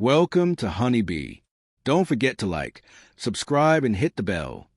Welcome to Honeybee. Don't forget to like, subscribe, and hit the bell.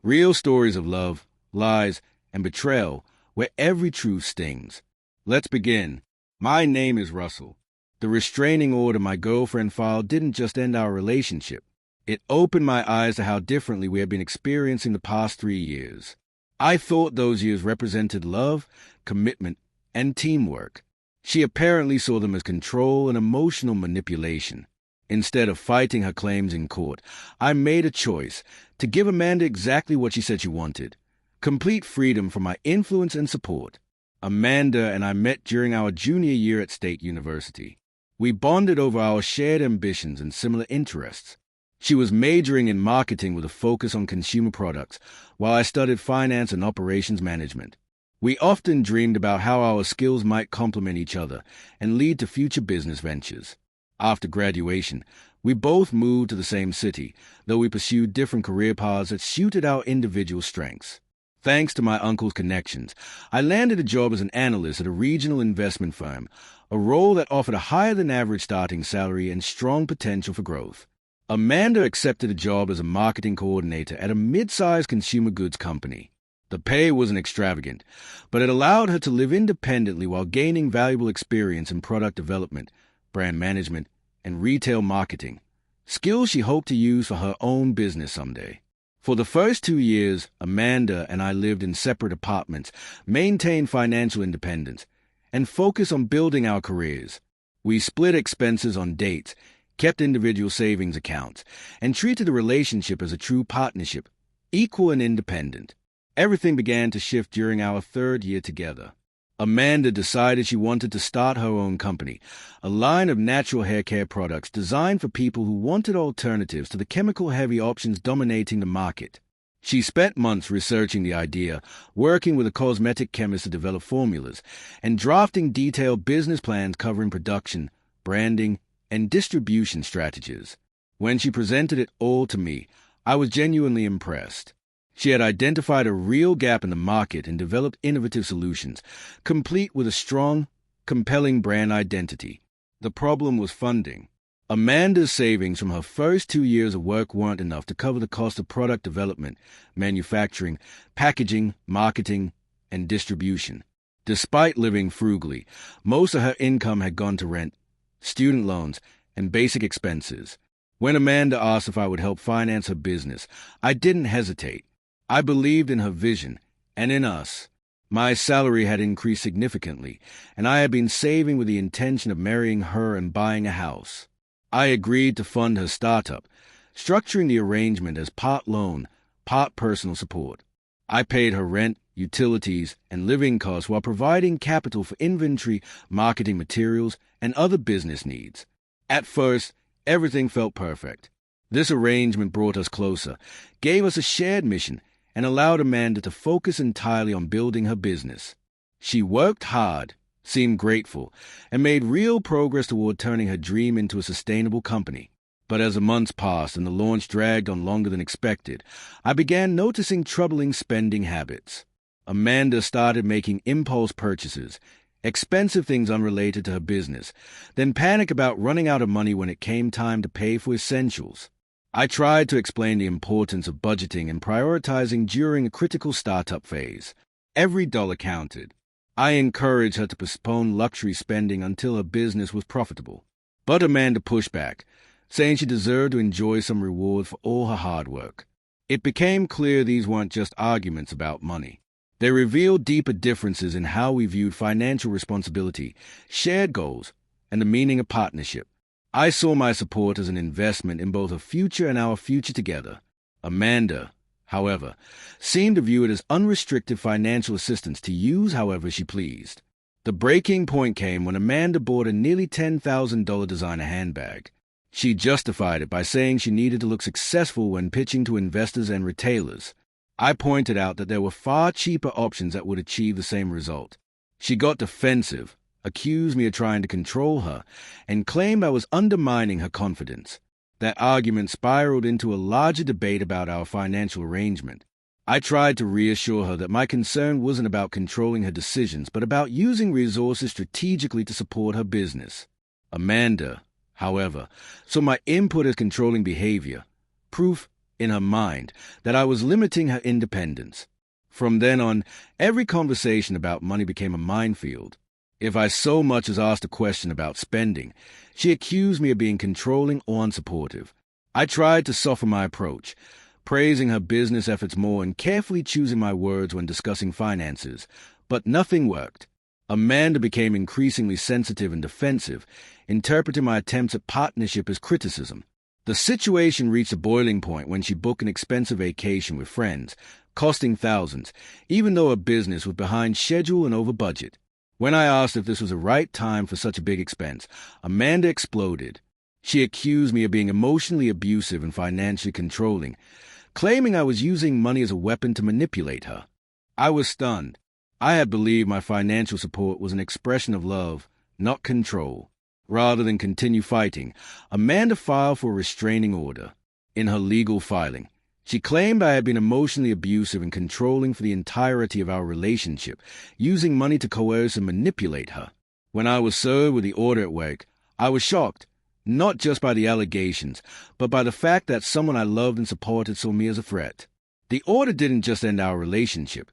Real stories of love, lies, and betrayal, where every truth stings. Let's begin. My name is Russell. The restraining order my girlfriend filed didn't just end our relationship. It opened my eyes to how differently we had been experiencing the past 3 years. I thought those years represented love, commitment, and teamwork. She apparently saw them as control and emotional manipulation. Instead of fighting her claims in court, I made a choice to give Amanda exactly what she said she wanted: complete freedom from my influence and support. Amanda and I met during our junior year at State University. We bonded over our shared ambitions and similar interests. She was majoring in marketing with a focus on consumer products, while I studied finance and operations management. We often dreamed about how our skills might complement each other and lead to future business ventures. After graduation, we both moved to the same city, though we pursued different career paths that suited our individual strengths. Thanks to my uncle's connections, I landed a job as an analyst at a regional investment firm, a role that offered a higher-than-average starting salary and strong potential for growth. Amanda accepted a job as a marketing coordinator at a mid-sized consumer goods company. The pay wasn't extravagant, but it allowed her to live independently while gaining valuable experience in product development, brand management, and retail marketing, skills she hoped to use for her own business someday. For the first 2 years, Amanda and I lived in separate apartments, maintained financial independence, and focused on building our careers. We split expenses on dates, kept individual savings accounts, and treated the relationship as a true partnership, equal and independent. Everything began to shift during our 3rd year together. Amanda decided she wanted to start her own company, a line of natural hair care products designed for people who wanted alternatives to the chemical-heavy options dominating the market. She spent months researching the idea, working with a cosmetic chemist to develop formulas, and drafting detailed business plans covering production, branding, and distribution strategies. When she presented it all to me, I was genuinely impressed. She had identified a real gap in the market and developed innovative solutions, complete with a strong, compelling brand identity. The problem was funding. Amanda's savings from her first 2 years of work weren't enough to cover the cost of product development, manufacturing, packaging, marketing, and distribution. Despite living frugally, most of her income had gone to rent, student loans, and basic expenses. When Amanda asked if I would help finance her business, I didn't hesitate. I believed in her vision, and in us. My salary had increased significantly, and I had been saving with the intention of marrying her and buying a house. I agreed to fund her startup, structuring the arrangement as part loan, part personal support. I paid her rent, utilities, and living costs while providing capital for inventory, marketing materials, and other business needs. At first, everything felt perfect. This arrangement brought us closer, gave us a shared mission, and allowed Amanda to focus entirely on building her business. She worked hard, seemed grateful, and made real progress toward turning her dream into a sustainable company. But as the months passed and the launch dragged on longer than expected, I began noticing troubling spending habits. Amanda started making impulse purchases, expensive things unrelated to her business, then panic about running out of money when it came time to pay for essentials. I tried to explain the importance of budgeting and prioritizing during a critical startup phase. Every dollar counted. I encouraged her to postpone luxury spending until her business was profitable. But Amanda pushed back, saying she deserved to enjoy some reward for all her hard work. It became clear these weren't just arguments about money. They revealed deeper differences in how we viewed financial responsibility, shared goals, and the meaning of partnership. I saw my support as an investment in both her future and our future together. Amanda, however, seemed to view it as unrestricted financial assistance to use however she pleased. The breaking point came when Amanda bought a nearly $10,000 designer handbag. She justified it by saying she needed to look successful when pitching to investors and retailers. I pointed out that there were far cheaper options that would achieve the same result. She got defensive, accused me of trying to control her, and claimed I was undermining her confidence. That argument spiraled into a larger debate about our financial arrangement. I tried to reassure her that my concern wasn't about controlling her decisions, but about using resources strategically to support her business. Amanda, however, so my input as controlling behavior, proof in her mind that I was limiting her independence. From then on, every conversation about money became a minefield. If I so much as asked a question about spending, she accused me of being controlling or unsupportive. I tried to soften my approach, praising her business efforts more and carefully choosing my words when discussing finances, but nothing worked. Amanda became increasingly sensitive and defensive, interpreting my attempts at partnership as criticism. The situation reached a boiling point when she booked an expensive vacation with friends, costing thousands, even though her business was behind schedule and over budget. When I asked if this was the right time for such a big expense, Amanda exploded. She accused me of being emotionally abusive and financially controlling, claiming I was using money as a weapon to manipulate her. I was stunned. I had believed my financial support was an expression of love, not control. Rather than continue fighting, Amanda filed for a restraining order. In her legal filing, she claimed I had been emotionally abusive and controlling for the entirety of our relationship, using money to coerce and manipulate her. When I was served with the order at work, I was shocked, not just by the allegations, but by the fact that someone I loved and supported saw me as a threat. The order didn't just end our relationship.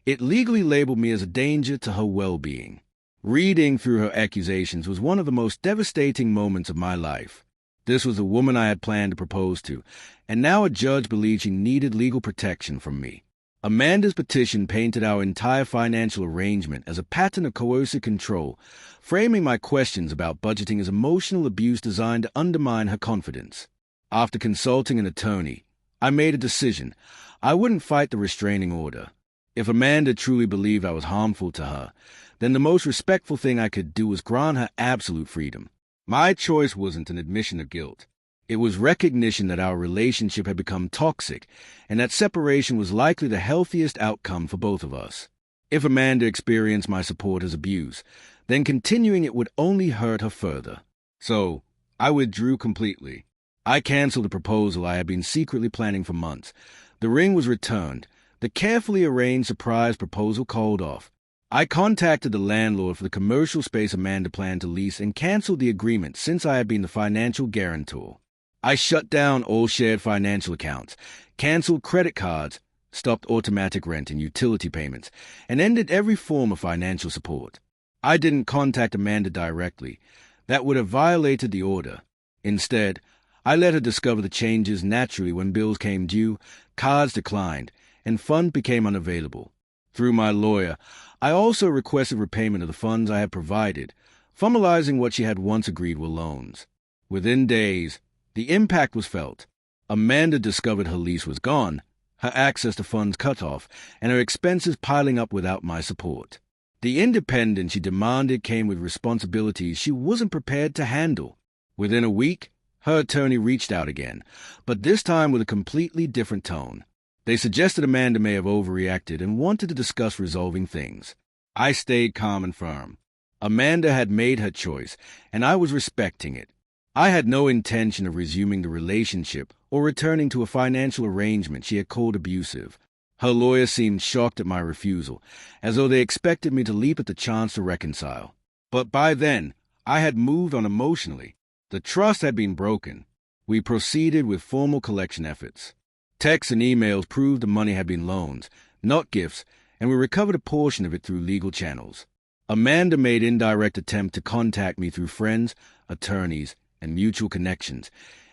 It legally labeled me as a danger to her well-being. Reading through her accusations was one of the most devastating moments of my life. This was the woman I had planned to propose to, and now a judge believed she needed legal protection from me. Amanda's petition painted our entire financial arrangement as a pattern of coercive control, framing my questions about budgeting as emotional abuse designed to undermine her confidence. After consulting an attorney, I made a decision. I wouldn't fight the restraining order. If Amanda truly believed I was harmful to her, then the most respectful thing I could do was grant her absolute freedom. My choice wasn't an admission of guilt. It was recognition that our relationship had become toxic and that separation was likely the healthiest outcome for both of us. If Amanda experienced my support as abuse, then continuing it would only hurt her further. So, I withdrew completely. I canceled the proposal I had been secretly planning for months. The ring was returned. The carefully arranged surprise proposal called off. I contacted the landlord for the commercial space Amanda planned to lease and canceled the agreement since I had been the financial guarantor. I shut down all shared financial accounts, canceled credit cards, stopped automatic rent and utility payments, and ended every form of financial support. I didn't contact Amanda directly. That would have violated the order. Instead, I let her discover the changes naturally when bills came due, cards declined, and funds became unavailable. Through my lawyer, I also requested repayment of the funds I had provided, formalizing what she had once agreed were loans. Within days, the impact was felt. Amanda discovered her lease was gone, her access to funds cut off, and her expenses piling up without my support. The independence she demanded came with responsibilities she wasn't prepared to handle. Within a week, her attorney reached out again, but this time with a completely different tone. They suggested Amanda may have overreacted and wanted to discuss resolving things. I stayed calm and firm. Amanda had made her choice, and I was respecting it. I had no intention of resuming the relationship or returning to a financial arrangement she had called abusive. Her lawyer seemed shocked at my refusal, as though they expected me to leap at the chance to reconcile. But by then, I had moved on emotionally. The trust had been broken. We proceeded with formal collection efforts. Texts and emails proved the money had been loans, not gifts, and we recovered a portion of it through legal channels. Amanda made indirect attempt to contact me through friends, attorneys, and mutual connections,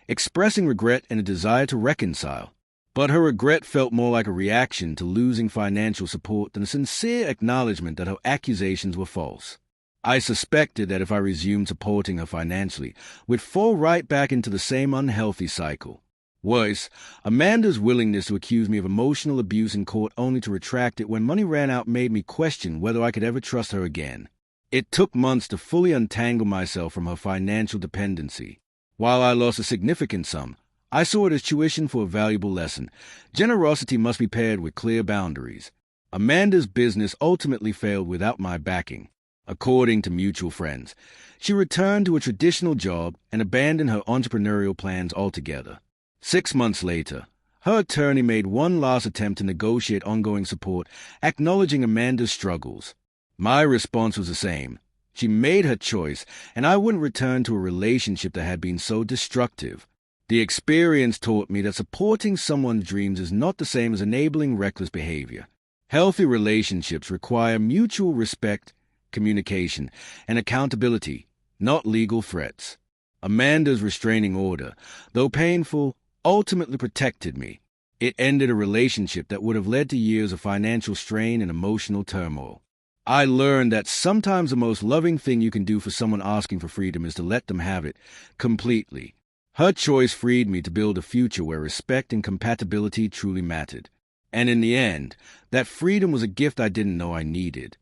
expressing regret and a desire to reconcile. But her regret felt more like a reaction to losing financial support than a sincere acknowledgement that her accusations were false. I suspected that if I resumed supporting her financially, we'd fall right back into the same unhealthy cycle. Worse, Amanda's willingness to accuse me of emotional abuse in court only to retract it when money ran out made me question whether I could ever trust her again. It took months to fully untangle myself from her financial dependency. While I lost a significant sum, I saw it as tuition for a valuable lesson. Generosity must be paired with clear boundaries. Amanda's business ultimately failed without my backing. According to mutual friends, she returned to a traditional job and abandoned her entrepreneurial plans altogether. 6 months later, her attorney made one last attempt to negotiate ongoing support, acknowledging Amanda's struggles. My response was the same: She made her choice, and I wouldn't return to a relationship that had been so destructive. The experience taught me that supporting someone's dreams is not the same as enabling reckless behavior. Healthy relationships require mutual respect, communication, and accountability, not legal threats. Amanda's restraining order, though painful, ultimately protected me. It ended a relationship that would have led to years of financial strain and emotional turmoil. I learned that sometimes the most loving thing you can do for someone asking for freedom is to let them have it completely. Her choice freed me to build a future where respect and compatibility truly mattered. And in the end, that freedom was a gift I didn't know I needed.